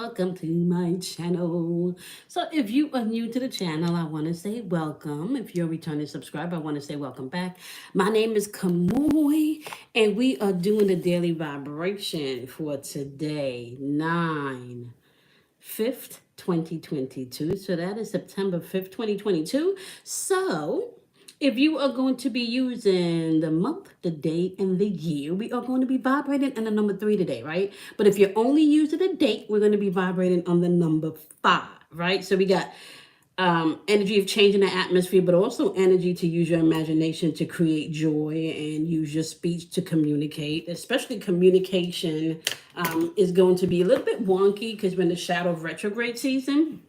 welcome to my channel. So if you are new to the channel, I want to say welcome. If you're a returning subscriber, I want to say welcome back. My name is Kamoy, and we are doing the daily vibration for today, 9/5, 2022. So that is September 5th, 2022. So if you are going to be using the month, the date, and the year, we are going to be vibrating on the number 3 today, right? But if you're only using the date, we're going to be vibrating on the number 5, right? So we got energy of changing the atmosphere, but also energy to use your imagination to create joy and use your speech to communicate. Especially communication is going to be a little bit wonky because we're in the shadow of retrograde season.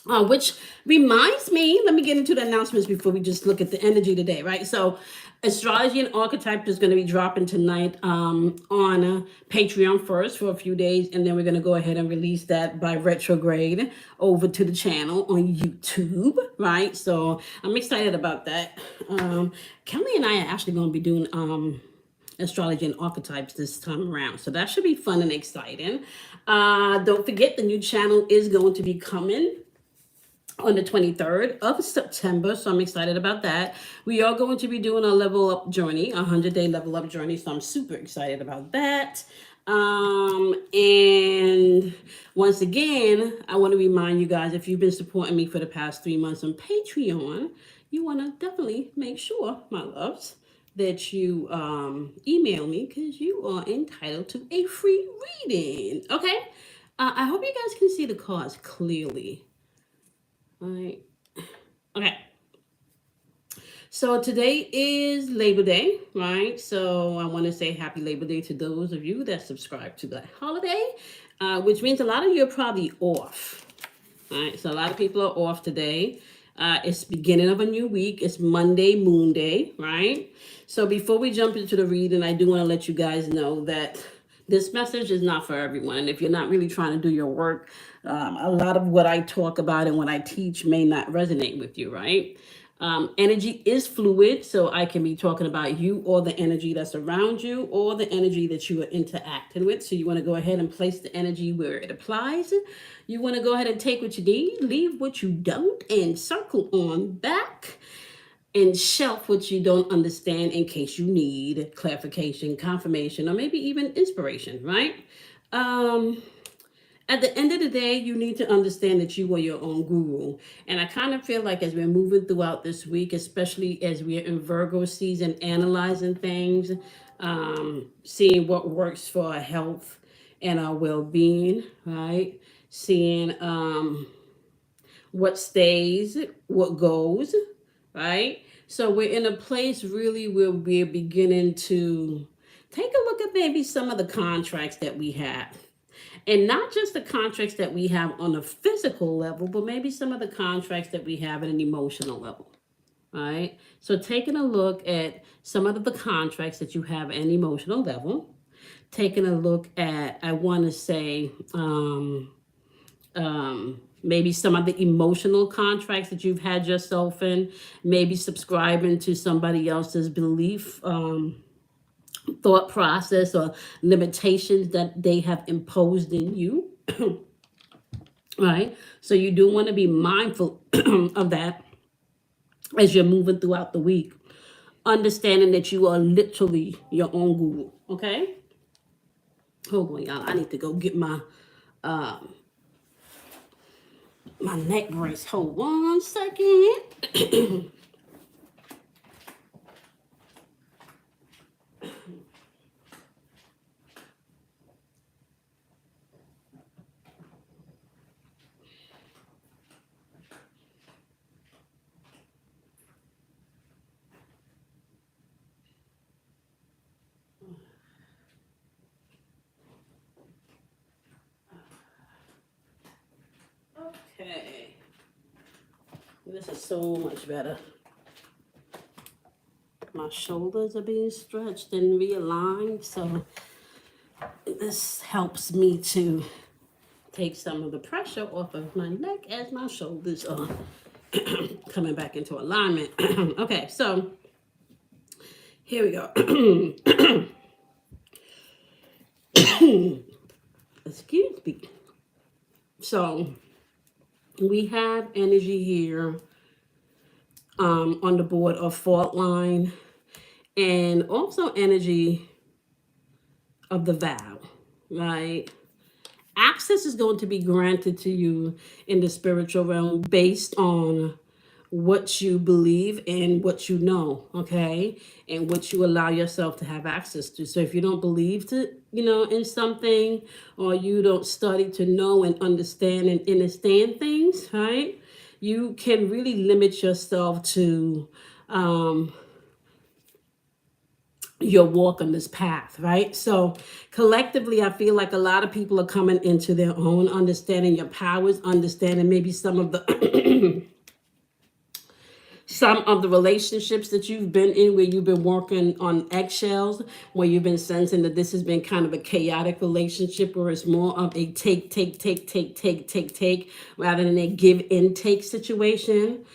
Which reminds me, let me get into the announcements before we just look at the energy today, right? So, astrology and archetype is going to be dropping tonight on Patreon first for a few days, and then we're going to go ahead and release that by retrograde over to the channel on YouTube, right? So, I'm excited about that. Kelly and I are actually going to be doing astrology and archetypes this time around. So that should be fun and exciting. Don't forget, the new channel is going to be coming on the 23rd of September. So I'm excited about that. We are going to be doing a level up journey, a 100-day level up journey. So I'm super excited about that. And once again, I want to remind you guys, if you've been supporting me for the past 3 months on Patreon, you want to definitely make sure, my loves, that you email me because you are entitled to a free reading. Okay. I hope you guys can see the cards clearly. All right. Okay. So today is Labor Day, right? So I want to say happy Labor Day to those of you that subscribe to that holiday, which means a lot of you are probably off. All right. So a lot of people are off today. It's beginning of a new week. It's Monday, Moon Day, right? So before we jump into the reading, I do want to let you guys know that this message is not for everyone. And if you're not really trying to do your work, a lot of what I talk about and what I teach may not resonate with you, right? Energy is fluid, so I can be talking about you or the energy that's around you or the energy that you are interacting with. So you want to go ahead and place the energy where it applies. You want to go ahead and take what you need, leave what you don't, and circle on back and shelf what you don't understand in case you need clarification, confirmation, or maybe even inspiration, right? At the end of the day, you need to understand that you are your own guru. And I kind of feel like as we're moving throughout this week, especially as we're in Virgo season, analyzing things, seeing what works for our health and our well-being, right? Seeing what stays, what goes, right? So we're in a place really where we're beginning to take a look at maybe some of the contracts that we have. And not just the contracts that we have on a physical level, but maybe some of the contracts that we have at an emotional level, right? So taking a look at some of the contracts that you have at an emotional level, taking a look at, I want to say, maybe some of the emotional contracts that you've had yourself in, maybe subscribing to somebody else's belief, thought process, or limitations that they have imposed in you. Right? So you do want to be mindful of that as you're moving throughout the week, understanding that you are literally your own guru. Okay? Hold on, y'all. I need to go get my neck brace. Hold 1 second. Okay. This is so much better. My shoulders are being stretched and realigned, so this helps me to take some of the pressure off of my neck as my shoulders are coming back into alignment. Okay, so here we go. Excuse me. So we have energy here on the board of fault line, and also energy of the vow, right? Access is going to be granted to you in the spiritual realm based on what you believe and what you know, okay? And what you allow yourself to have access to. So if you don't believe in something, or you don't study to know and understand things, right? You can really limit yourself to your walk on this path, right? So collectively, I feel like a lot of people are coming into their own, understanding your powers, understanding maybe some of the some of the relationships that you've been in where you've been working on eggshells, where you've been sensing that this has been kind of a chaotic relationship, where it's more of a take, rather than a give and take situation.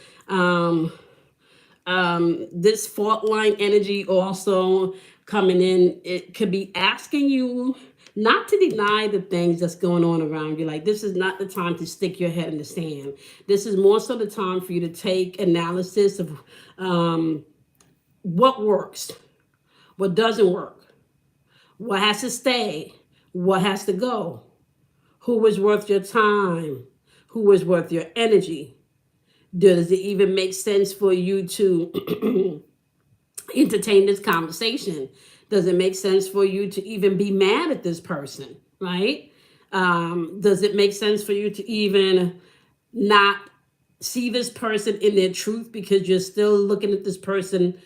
This fault line energy also coming in, it could be asking you not to deny the things that's going on around you. Like, this is not the time to stick your head in the sand. This is more so the time for you to take analysis of what works, what doesn't work, what has to stay, what has to go, who is worth your time, who is worth your energy. Does it even make sense for you to entertain this conversation? Does it make sense for you to even be mad at this person, right? Does it make sense for you to even not see this person in their truth because you're still looking at this person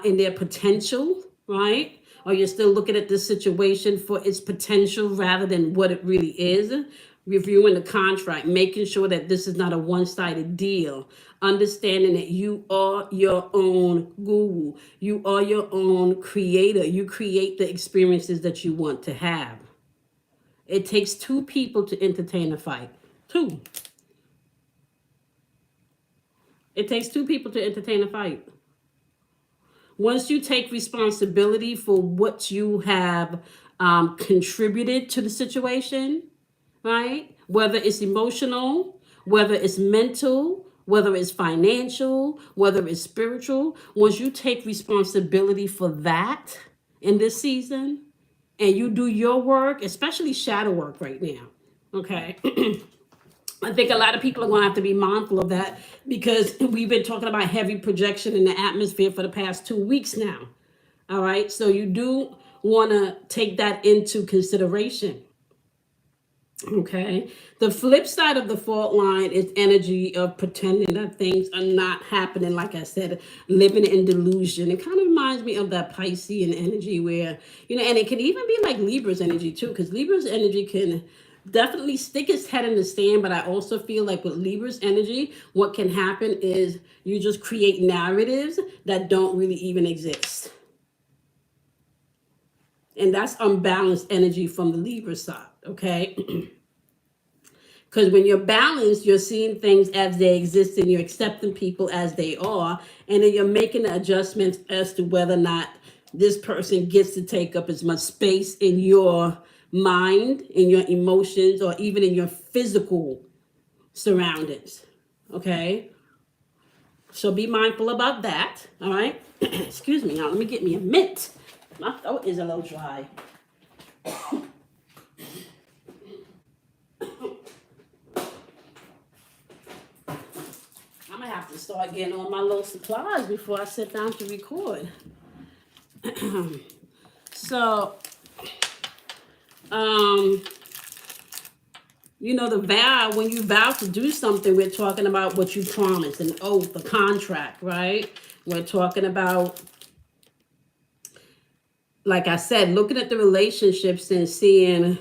in their potential, right? Or you're still looking at this situation for its potential rather than what it really is? Reviewing the contract, making sure that this is not a one-sided deal, understanding that you are your own guru, you are your own creator, you create the experiences that you want to have. It takes two people to entertain a fight. Two. It takes two people to entertain a fight. Once you take responsibility for what you have contributed to the situation, right? Whether it's emotional, whether it's mental, whether it's financial, whether it's spiritual, once you take responsibility for that in this season and you do your work, especially shadow work right now, okay? I think a lot of people are going to have to be mindful of that because we've been talking about heavy projection in the atmosphere for the past 2 weeks now. All right. So you do want to take that into consideration. Okay. The flip side of the fault line is energy of pretending that things are not happening. Like I said, living in delusion. It kind of reminds me of that Piscean energy where, and it can even be like Libra's energy too, because Libra's energy can definitely stick its head in the sand. But I also feel like with Libra's energy, what can happen is you just create narratives that don't really even exist. And that's unbalanced energy from the Libra side, okay? Because when you're balanced, you're seeing things as they exist and you're accepting people as they are. And then you're making adjustments as to whether or not this person gets to take up as much space in your mind, in your emotions, or even in your physical surroundings, okay? So be mindful about that, all right? Excuse me, now let me get me a mint. My throat is a little dry. I'm gonna have to start getting on my little supplies before I sit down to record. So, the vow, when you vow to do something, we're talking about what you promised, an oath, a contract, right? We're talking about, like I said, looking at the relationships and seeing,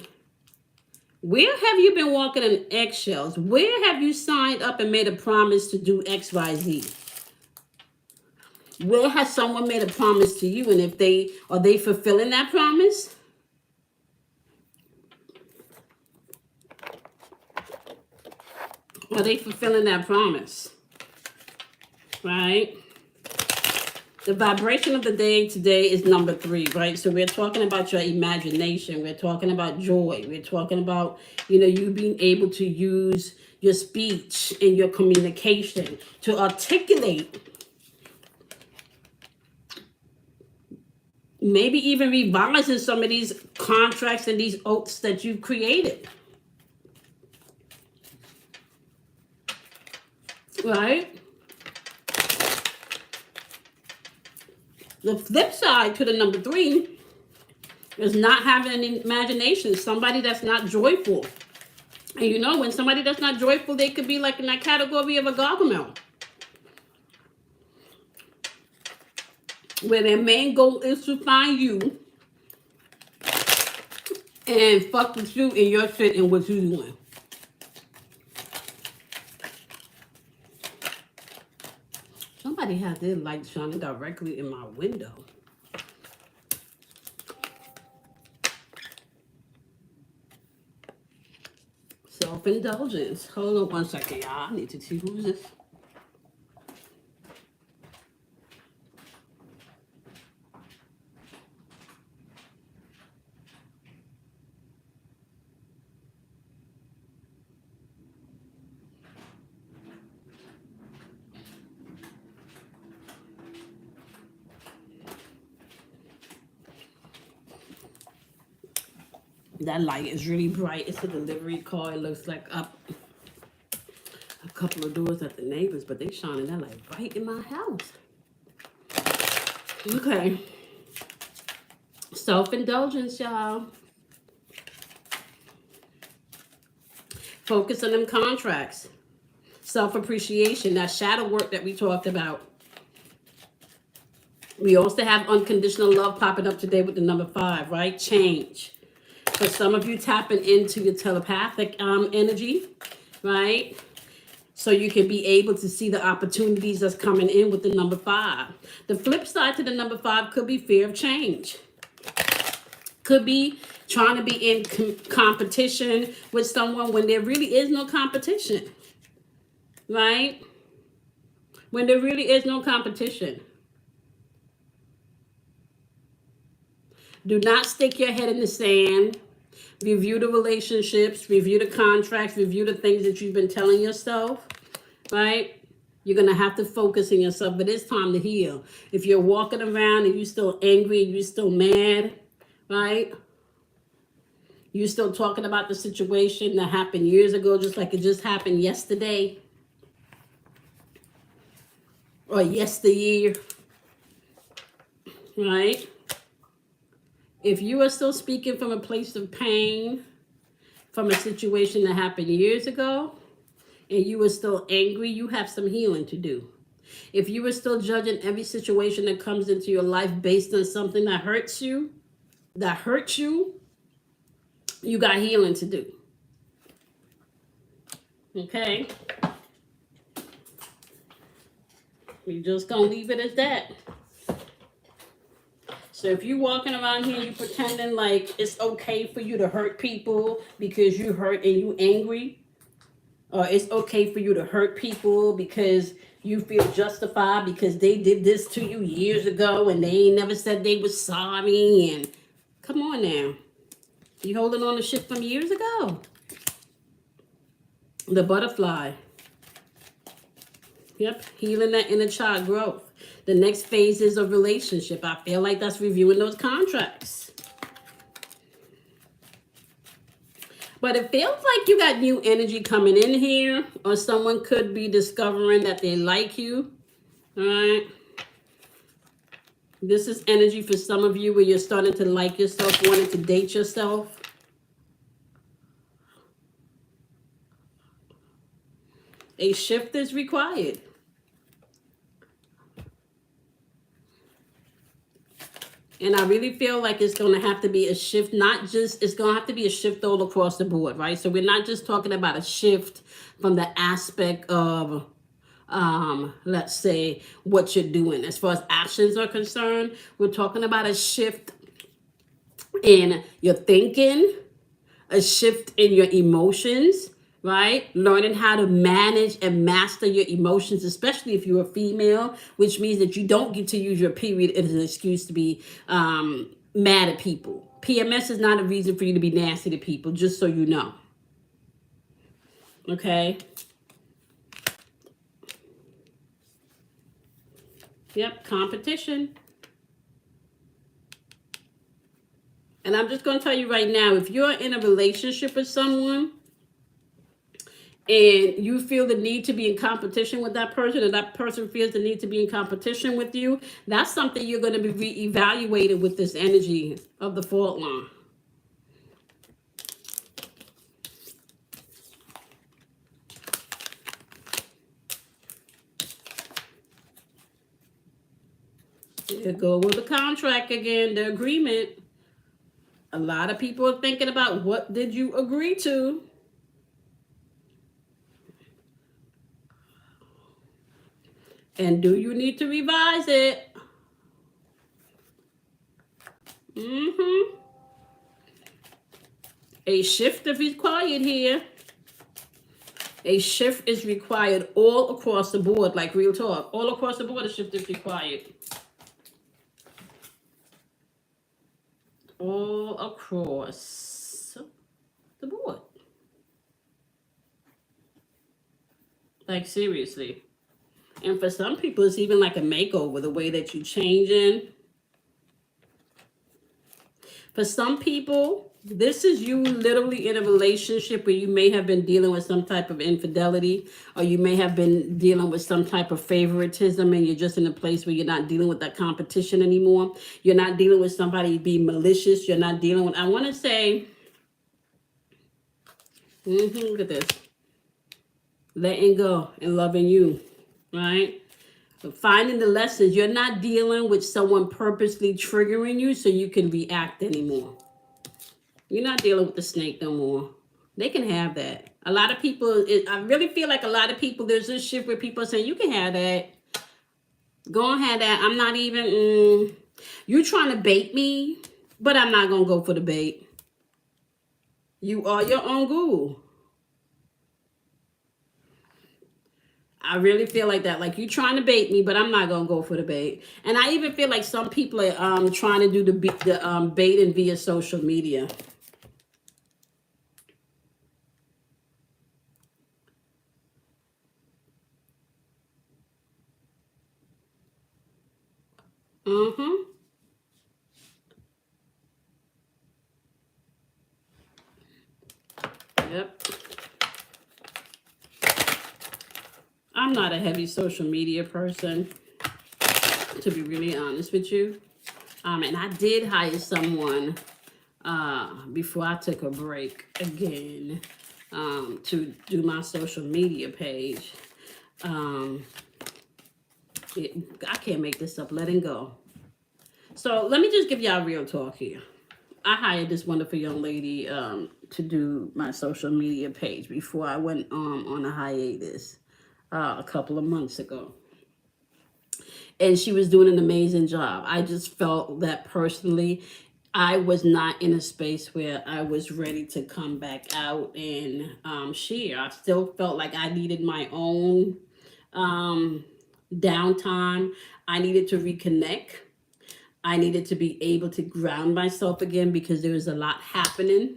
where have you been walking in eggshells? Where have you signed up and made a promise to do X, Y, Z? Where has someone made a promise to you, and are they fulfilling that promise? Are they fulfilling that promise? Right? The vibration of the day today is number 3, right? So we're talking about your imagination. We're talking about joy. We're talking about, you being able to use your speech and your communication to articulate, maybe even revising some of these contracts and these oaths that you've created, right? The flip side to the number 3 is not having an imagination. Somebody that's not joyful. And when somebody that's not joyful, they could be like in that category of a gargamel, where their main goal is to find you and fuck with you and your shit and what you doing. Somebody had their light shining directly in my window. Self-indulgence. Hold on one second, y'all. I need to see who's this. That light is really bright. It's a delivery car. It looks like up a couple of doors at the neighbors, but they shining that light right in my house. Okay. Self-indulgence, y'all. Focus on them contracts. Self-appreciation, that shadow work that we talked about. We also have unconditional love popping up today with the number 5, right? Change. For some of you, tapping into your telepathic energy, right? So you can be able to see the opportunities that's coming in with the number 5. The flip side to the number 5 could be fear of change. Could be trying to be in competition with someone when there really is no competition, right? When there really is no competition. Do not stick your head in the sand. Review the relationships, review the contracts, review the things that you've been telling yourself, right? You're going to have to focus on yourself, but it's time to heal. If you're walking around and you're still angry, you're still mad, right? You're still talking about the situation that happened years ago, just like it just happened yesterday or yesteryear, right? If you are still speaking from a place of pain, from a situation that happened years ago, and you are still angry, you have some healing to do. If you are still judging every situation that comes into your life based on something that hurts you, you got healing to do. Okay? We just gonna leave it as that. So if you're walking around here, you pretending like it's okay for you to hurt people because you hurt and you angry, or it's okay for you to hurt people because you feel justified because they did this to you years ago and they ain't never said they was sorry, and come on now. You holding on to shit from years ago. The butterfly. Yep, healing that inner child growth. The next phases of relationship. I feel like that's reviewing those contracts. But it feels like you got new energy coming in here, or someone could be discovering that they like you. All right. This is energy for some of you where you're starting to like yourself, wanting to date yourself. A shift is required. And I really feel like it's going to have to be a shift, it's going to have to be a shift all across the board, right? So we're not just talking about a shift from the aspect of, let's say, what you're doing. As far as actions are concerned, we're talking about a shift in your thinking, a shift in your emotions, right? Learning how to manage and master your emotions, especially if you're a female, which means that you don't get to use your period as an excuse to be mad at people. PMS is not a reason for you to be nasty to people, just so you know. Okay? Yep, competition. And I'm just going to tell you right now, if you're in a relationship with someone and you feel the need to be in competition with that person, and that person feels the need to be in competition with you, that's something you're going to be reevaluated with this energy of the fault line. There go with the contract again, the agreement. A lot of people are thinking about, what did you agree to? And do you need to revise it? A shift is required here. A shift is required all across the board, like real talk. All across the board, a shift is required. All across the board. Like, seriously. And for some people, it's even like a makeover, the way that you changing. For some people, this is you literally in a relationship where you may have been dealing with some type of infidelity, or you may have been dealing with some type of favoritism, and you're just in a place where you're not dealing with that competition anymore. You're not dealing with somebody being malicious. You're not dealing with, I want to say, look at this. Letting go and loving you, right? Finding the lessons. You're not dealing with someone purposely triggering you so you can react anymore. You're not dealing with the snake no more. They can have that. A lot of people, I really feel like a lot of people, there's this shift where people are saying, you can have that. Go and have that. I'm not even, you trying to bait me, but I'm not going to go for the bait. You are your own guru. I really feel like that. Like, you trying to bait me, but I'm not going to go for the bait. And I even feel like some people are trying to do the baiting via social media. Yep. I'm not a heavy social media person, to be really honest with you. And I did hire someone before I took a break again to do my social media page. I can't make this up. Letting go. So let me just give y'all real talk here. I hired this wonderful young lady to do my social media page before I went on a hiatus a couple of months ago. And she was doing an amazing job. I just felt that personally, I was not in a space where I was ready to come back out and share. I still felt like I needed my own downtime. I needed to reconnect. I needed to be able to ground myself again because there was a lot happening.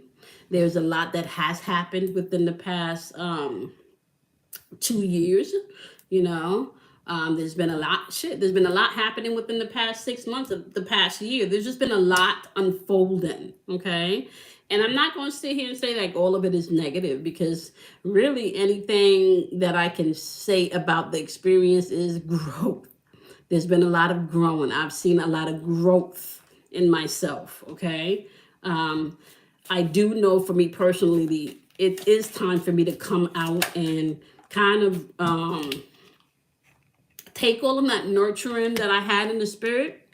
There's a lot that has happened within the past 2 years, you know. There's been a lot There's been a lot happening within the past 6 months of the past year. There's just been a lot unfolding, okay? And I'm not going to sit here and say like all of it is negative, because really anything that I can say about the experience is growth. There's been a lot of growing. I've seen a lot of growth in myself, okay? I do know for me personally, it is time for me to come out and kind of take all of that nurturing that I had in the spirit,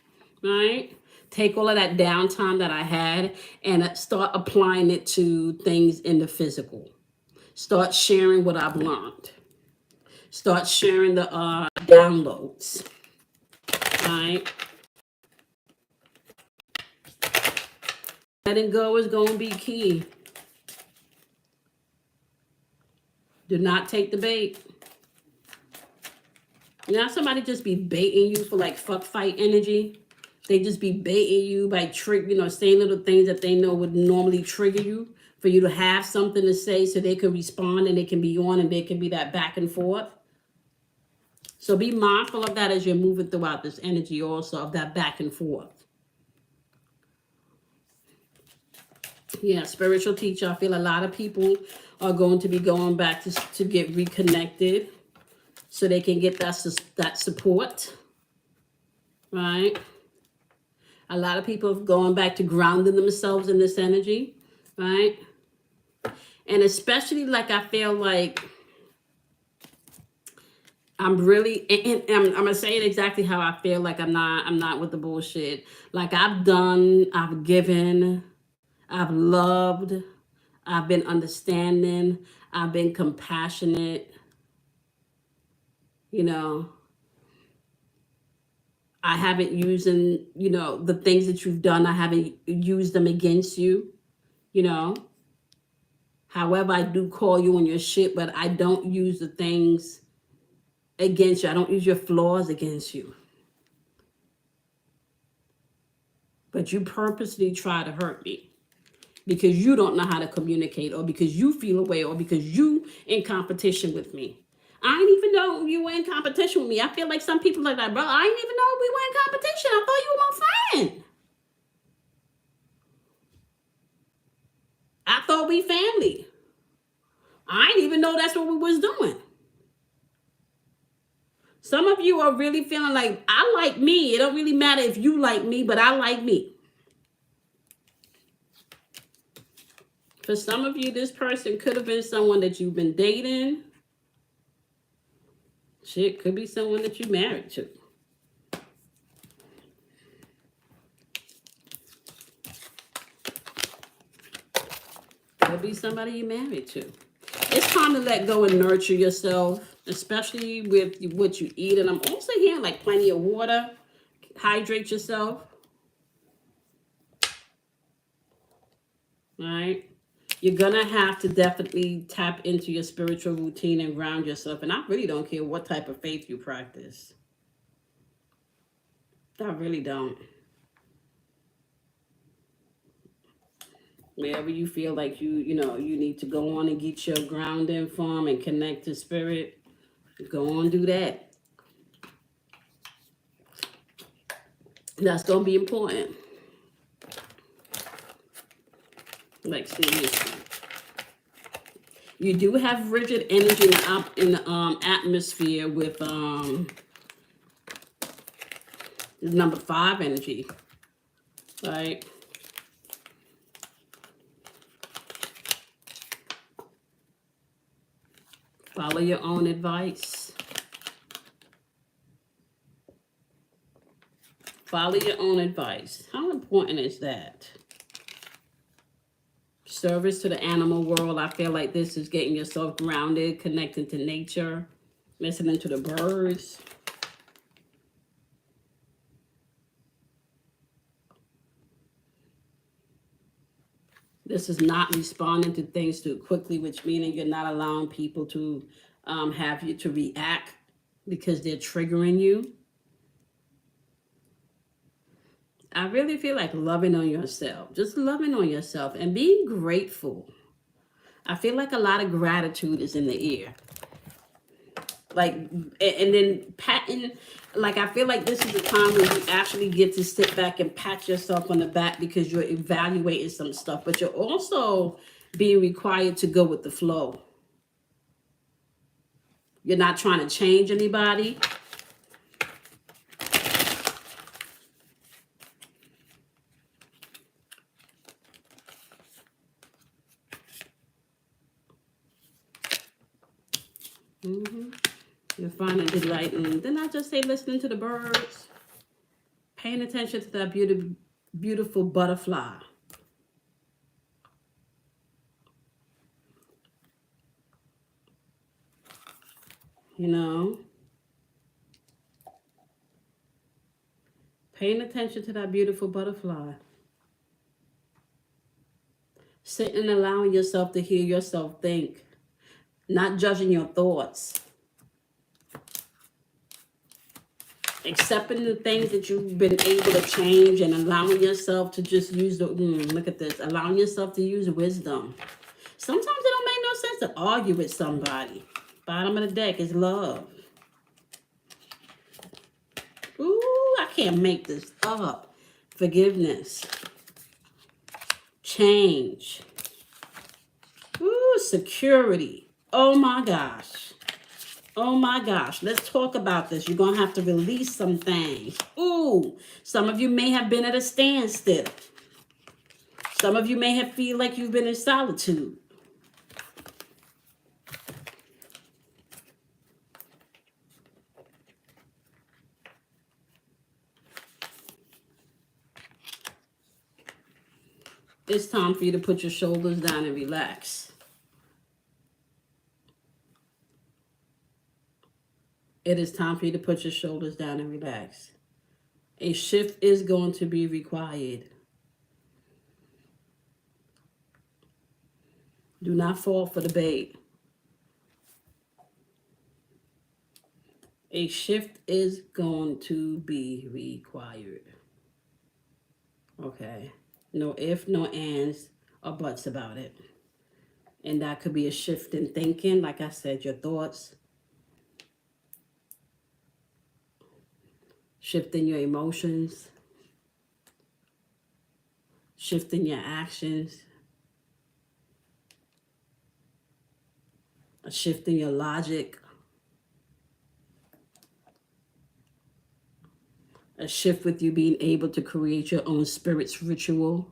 right? Take all of that downtime that I had and start applying it to things in the physical. Start sharing what I've learned. Start sharing the downloads, right? Letting go is going to be key. Do not take the bait. You know, somebody just be baiting you for like fuck fight energy. They just be baiting you by saying little things that they know would normally trigger you for you to have something to say so they can respond and they can be on and they can be that back and forth. So be mindful of that as you're moving throughout this energy also of that back and forth. Yeah, spiritual teacher. I feel a lot of people are going to be going back to get reconnected so they can get that support, right? A lot of people are going back to grounding themselves in this energy, right? And especially like I feel like I'm really, and I'm gonna say it exactly how I feel. Like I'm not with the bullshit. Like I've given, I've loved, I've been understanding, I've been compassionate. You know, I haven't using, the things that you've done. I haven't used them against you. You know, however, I do call you on your shit, but I don't use the things against you. I don't use your flaws against you. But you purposely try to hurt me because you don't know how to communicate or because you feel away or because you in competition with me. I didn't even know you were in competition with me. I feel like some people like that, bro. I didn't even know we were in competition. I thought you were my friend. I thought we family. I didn't even know that's what we was doing. Some of you are really feeling like, I like me. It don't really matter if you like me, but I like me. For some of you, this person could have been someone that you've been dating. Shit, could be someone that you married to. Could be somebody you married to. It's time to let go and nurture yourself, especially with what you eat. And I'm also hearing like plenty of water. Hydrate yourself. All right. You're going to have to definitely tap into your spiritual routine and ground yourself. And I really don't care what type of faith you practice. I really don't. Wherever you feel like you need to go on and get your grounding from and connect to spirit, go on, do that. That's going to be important. Like, seriously. You do have rigid energy in the atmosphere with number 5 energy, right? Follow your own advice. Follow your own advice. How important is that? Service to the animal world. I feel like this is getting yourself grounded, connecting to nature, listening to the birds. This is not responding to things too quickly, which meaning you're not allowing people to have you to react because they're triggering you. I really feel like loving on yourself, just loving on yourself and being grateful. I feel like a lot of gratitude is in the air. Like, and then patting, like I feel like this is the time when you actually get to sit back and pat yourself on the back because you're evaluating some stuff, but you're also being required to go with the flow. You're not trying to change anybody. You're finding delight in, didn't I just say listening to the birds? Paying attention to that beautiful butterfly. You know? Paying attention to that beautiful butterfly. Sitting and allowing yourself to hear yourself think. not judging your thoughts, accepting the things that you've been able to change and allowing yourself to just use the, look at this, allowing yourself to use wisdom. Sometimes it don't make no sense to argue with somebody. Bottom of the deck is love. Ooh, I can't make this up. Forgiveness. Change. Ooh, security. Oh my gosh. Oh my gosh. Let's talk about this. You're going to have to release some things. Ooh, some of you may have been at a standstill. Some of you may have feel like you've been in solitude. It's time for you to put your shoulders down and relax. It is time for you to put your shoulders down and relax. A shift is going to be required. Do not fall for the bait. A shift is going to be required. Okay. No if, no ands, or buts about it. And that could be a shift in thinking. Like I said, your thoughts. Shifting your emotions. Shifting your actions. A shift in your logic. A shift with you being able to create your own spirit's ritual.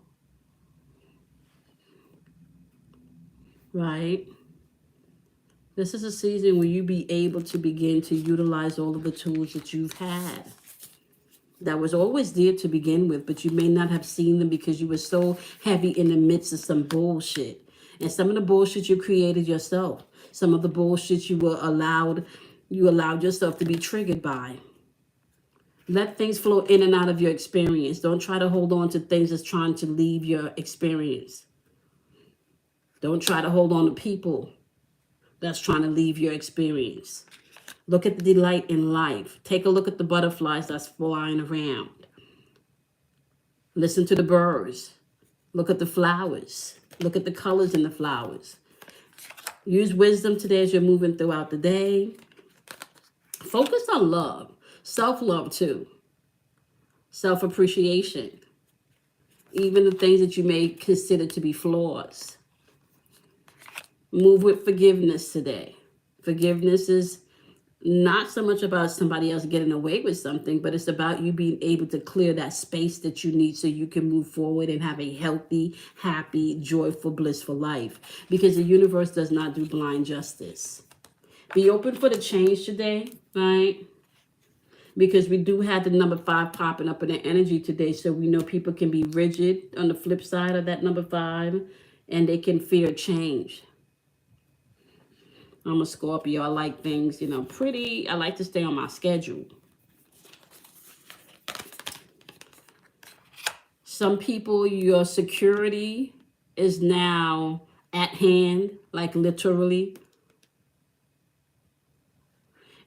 Right? This is a season where you be able to begin to utilize all of the tools that you've had. That was always there to begin with, but you may not have seen them because you were so heavy in the midst of some bullshit. And some of the bullshit you created yourself. Some of the bullshit you allowed yourself to be triggered by. Let things flow in and out of your experience. Don't try to hold on to things that's trying to leave your experience. Don't try to hold on to people that's trying to leave your experience. Look at the delight in life. Take a look at the butterflies that's flying around. Listen to the birds. Look at the flowers. Look at the colors in the flowers. Use wisdom today as you're moving throughout the day. Focus on love. Self-love too. Self-appreciation. Even the things that you may consider to be flaws. Move with forgiveness today. Forgiveness is not so much about somebody else getting away with something, but it's about you being able to clear that space that you need so you can move forward and have a healthy, happy, joyful, blissful life. Because the universe does not do blind justice. Be open for the change today, right? Because we do have the number 5 popping up in the energy today, so we know people can be rigid on the flip side of that number 5, and they can fear change. I'm a Scorpio. I like things, pretty. I like to stay on my schedule. Some people, your security is now at hand, like literally.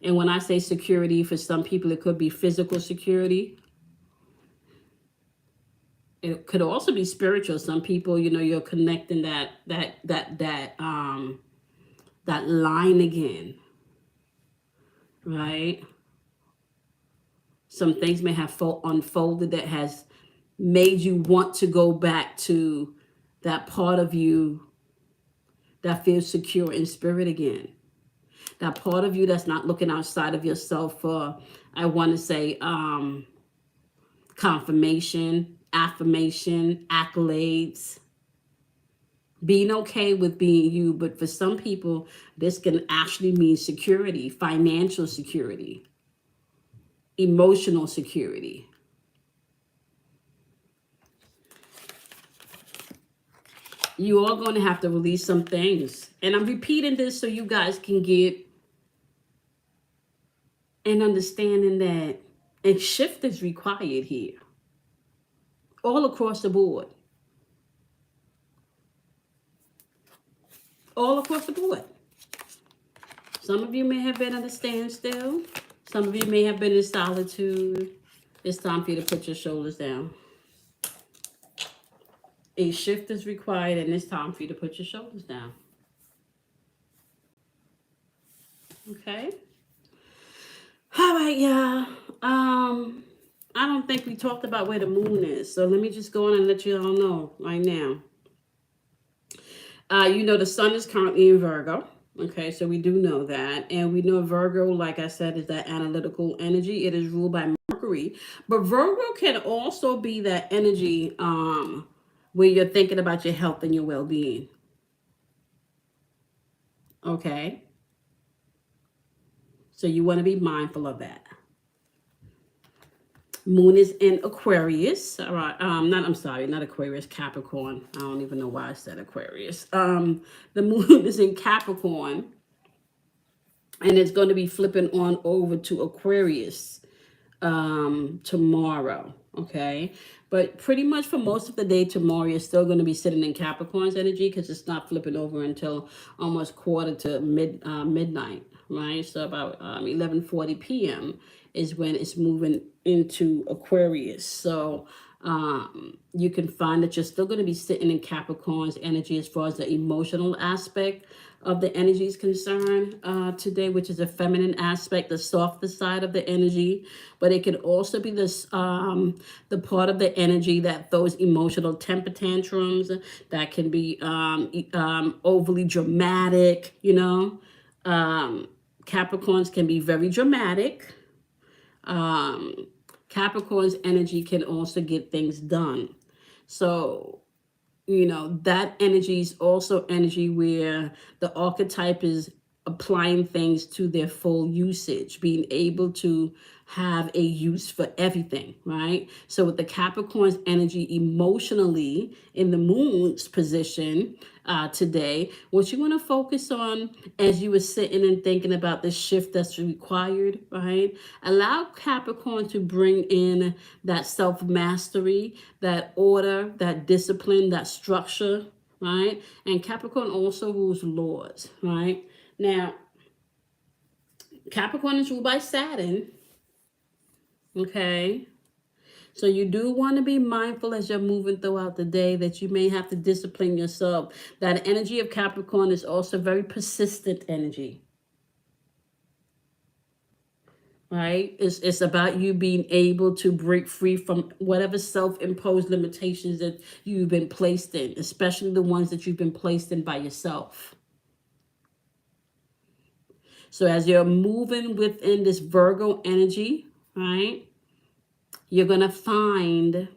And when I say security, for some people, it could be physical security. It could also be spiritual. Some people, you're connecting that line again, right? Some things may have unfolded that has made you want to go back to that part of you that feels secure in spirit again. That part of you that's not looking outside of yourself for, I want to say, confirmation, affirmation, accolades. Being okay with being you, but for some people, this can actually mean security, financial security, emotional security. You are going to have to release some things. And I'm repeating this so you guys can get an understanding that a shift is required here. All across the board. All across the board. Some of you may have been at a standstill. Some of you may have been in solitude. It's time for you to put your shoulders down. A shift is required, and it's time for you to put your shoulders down. Okay? All right, y'all. I don't think we talked about where the moon is, so let me just go on and let you all know right now. You know the sun is currently in Virgo. Okay, so we do know that. And we know Virgo, like I said, is that analytical energy. It is ruled by Mercury. But Virgo can also be that energy where you're thinking about your health and your well-being. Okay? So you want to be mindful of that. Moon is in Aquarius. All right. Not Aquarius, Capricorn. I don't even know why I said Aquarius. The moon is in Capricorn, and it's going to be flipping on over to Aquarius tomorrow. Okay. But pretty much for most of the day tomorrow, you're still going to be sitting in Capricorn's energy because it's not flipping over until almost quarter to midnight, right? So about 11:40 p.m. is when it's moving into Aquarius. So you can find that you're still going to be sitting in Capricorn's energy as far as the emotional aspect of the energy is concerned today, which is a feminine aspect, the softer side of the energy. But it can also be this the part of the energy that those emotional temper tantrums that can be overly dramatic. Capricorns can be very dramatic. Capricorn's energy can also get things done. So that energy is also energy where the archetype is applying things to their full usage, being able to have a use for everything, right? So with the Capricorn's energy emotionally in the moon's position today, what you want to focus on as you were sitting and thinking about the shift that's required, right? Allow Capricorn to bring in that self-mastery, that order, that discipline, that structure, right? And Capricorn also rules laws, right? Now, Capricorn is ruled by Saturn, okay? So you do want to be mindful as you're moving throughout the day that you may have to discipline yourself. That energy of Capricorn is also very persistent energy, right? It's about you being able to break free from whatever self-imposed limitations that you've been placed in, especially the ones that you've been placed in by yourself. So as you're moving within this Virgo energy, right, you're going to find,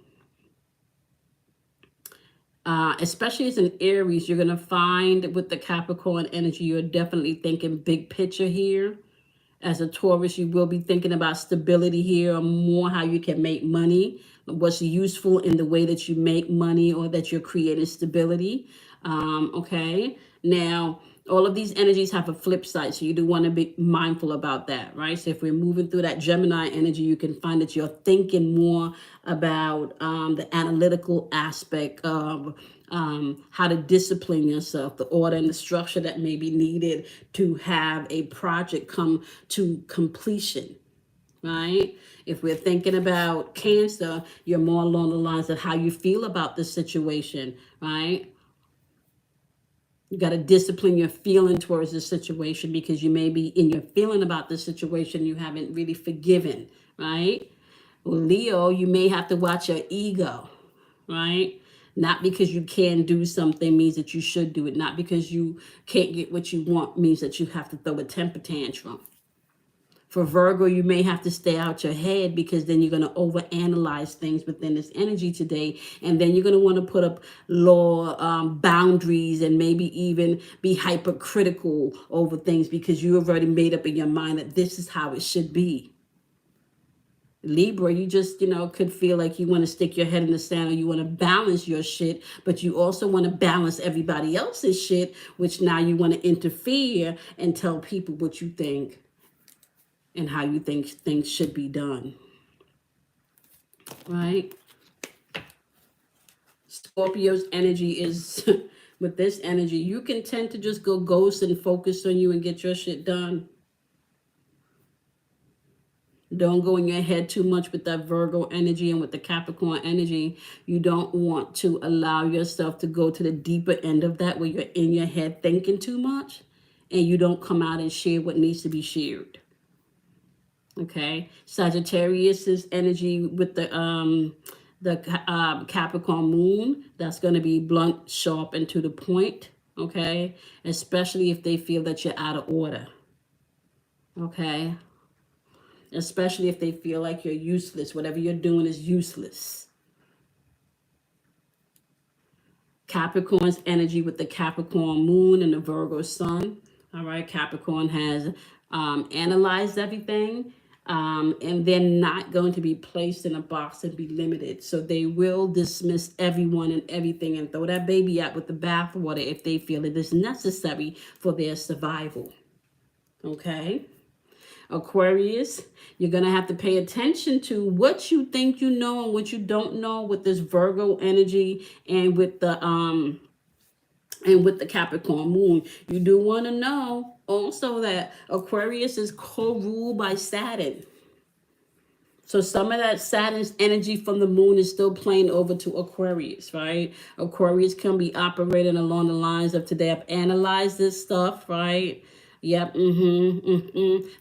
especially as an Aries, you're going to find with the Capricorn energy, you're definitely thinking big picture here. As a Taurus, you will be thinking about stability here, or more how you can make money, what's useful in the way that you make money or that you're creating stability. Okay. Now, all of these energies have a flip side, so you do want to be mindful about that, right? So if we're moving through that Gemini energy, you can find that you're thinking more about the analytical aspect of how to discipline yourself, the order and the structure that may be needed to have a project come to completion, right? If we're thinking about Cancer, you're more along the lines of how you feel about the situation, right? You got to discipline your feeling towards the situation because you may be in your feeling about the situation, you haven't really forgiven, right? Well, Leo, you may have to watch your ego, right? Not because you can do something means that you should do it. Not because you can't get what you want means that you have to throw a temper tantrum. For Virgo, you may have to stay out your head because then you're going to overanalyze things within this energy today. And then you're going to want to put up law boundaries and maybe even be hypercritical over things because you have already made up in your mind that this is how it should be. Libra, you just, could feel like you want to stick your head in the sand or you want to balance your shit, but you also want to balance everybody else's shit, which now you want to interfere and tell people what you think and how you think things should be done, right? Scorpio's energy is with this energy, you can tend to just go ghost and focus on you and get your shit done. Don't go in your head too much with that Virgo energy and with the Capricorn energy. You don't want to allow yourself to go to the deeper end of that where you're in your head thinking too much and you don't come out and share what needs to be shared. Okay, Sagittarius's energy with the Capricorn moon, that's going to be blunt, sharp, and to the point. Okay, especially if they feel that you're out of order. Okay, especially if they feel like you're useless. Whatever you're doing is useless. Capricorn's energy with the Capricorn moon and the Virgo sun. All right, Capricorn has analyzed everything, and they're not going to be placed in a box and be limited. So they will dismiss everyone and everything and throw that baby out with the bathwater if they feel it is necessary for their survival. Okay? Aquarius, you're going to have to pay attention to what you think you know and what you don't know with this Virgo energy and with the Capricorn moon. You do want to know also that Aquarius is co-ruled by Saturn. So some of that Saturn's energy from the moon is still playing over to Aquarius, right? Aquarius can be operating along the lines of today. I've analyzed this stuff, right? Yep,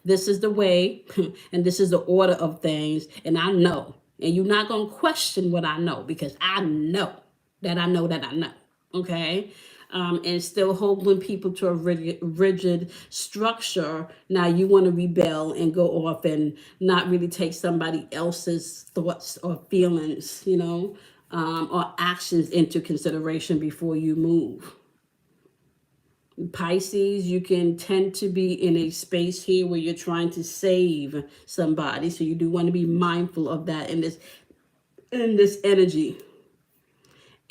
This is the way, and this is the order of things, and I know. And you're not going to question what I know because I know that I know that I know, okay? And still holding people to a rigid structure. Now you want to rebel and go off and not really take somebody else's thoughts or feelings, or actions into consideration before you move. Pisces, you can tend to be in a space here where you're trying to save somebody. So you do want to be mindful of that in this energy.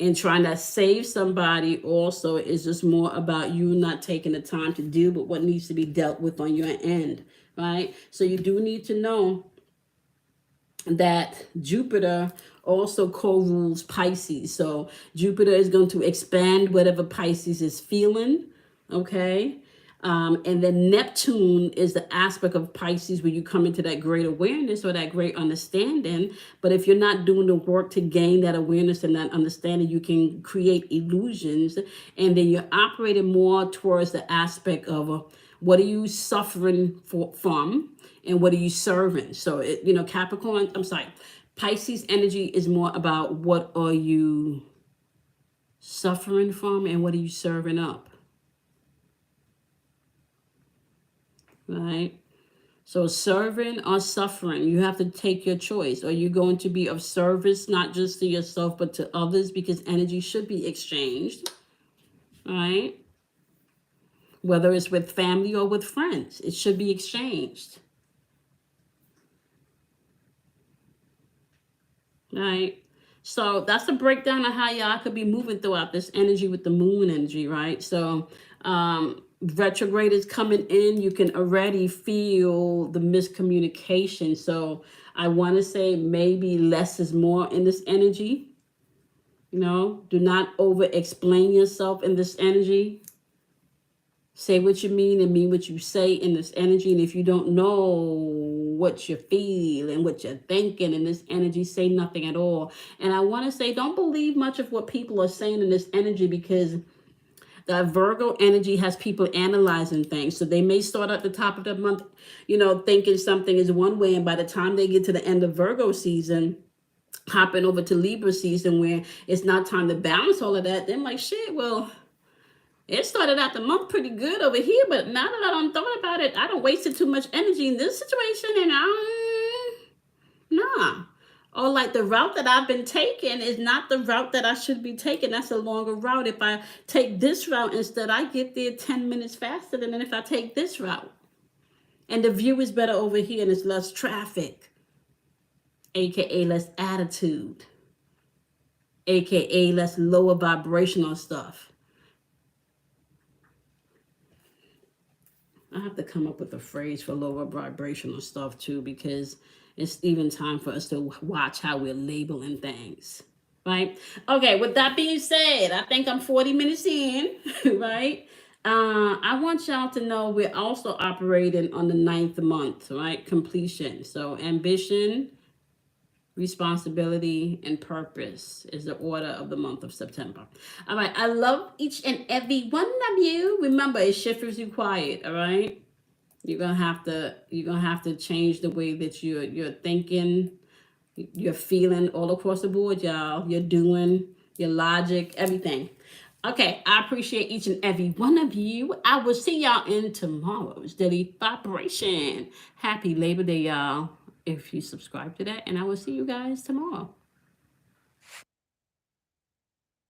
And trying to save somebody also is just more about you not taking the time to deal with what needs to be dealt with on your end, right? So you do need to know that Jupiter also co-rules Pisces. So Jupiter is going to expand whatever Pisces is feeling, okay? And then Neptune is the aspect of Pisces where you come into that great awareness or that great understanding. But if you're not doing the work to gain that awareness and that understanding, you can create illusions. And then you're operating more towards the aspect of what are you suffering from and what are you serving? So, Pisces energy is more about what are you suffering from and what are you serving up? Right? So serving or suffering, you have to take your choice. Are you going to be of service, not just to yourself, but to others? Because energy should be exchanged, right? Whether it's with family or with friends, it should be exchanged. Right? So that's a breakdown of how y'all could be moving throughout this energy with the moon energy, right? So retrograde is coming in. You can already feel the miscommunication. So I want to say maybe less is more in this energy. Do not over explain yourself in this energy. Say what you mean and mean what you say in this energy. And if you don't know what you feel and what you're thinking in this energy, say nothing at all. And I want to say, don't believe much of what people are saying in this energy, because that Virgo energy has people analyzing things. So they may start at the top of the month, thinking something is one way. And by the time they get to the end of Virgo season, hopping over to Libra season where it's not time to balance all of that, they're like, shit, well, it started out the month pretty good over here, but now that I don't thought about it, I don't wasted too much energy in this situation, and nah. Or like the route that I've been taking is not the route that I should be taking. That's a longer route. If I take this route instead, I get there 10 minutes faster than if I take this route. And the view is better over here and it's less traffic, aka less attitude, aka less lower vibrational stuff. I have to come up with a phrase for lower vibrational stuff too, because it's even time for us to watch how we're labeling things. right? Okay, with that being said, I think I'm 40 minutes in, right? I want y'all to know we're also operating on the ninth month, right? Completion. So ambition, responsibility, and purpose is the order of the month of September. All right, I love each and every one of you. Remember, a shift is required, all right? You're gonna have to change the way that you're thinking, you're feeling all across the board, y'all. You're doing, your logic, everything. Okay, I appreciate each and every one of you. I will see y'all in tomorrow's Daily Vibration. Happy Labor Day, y'all, if you subscribe to that. And I will see you guys tomorrow.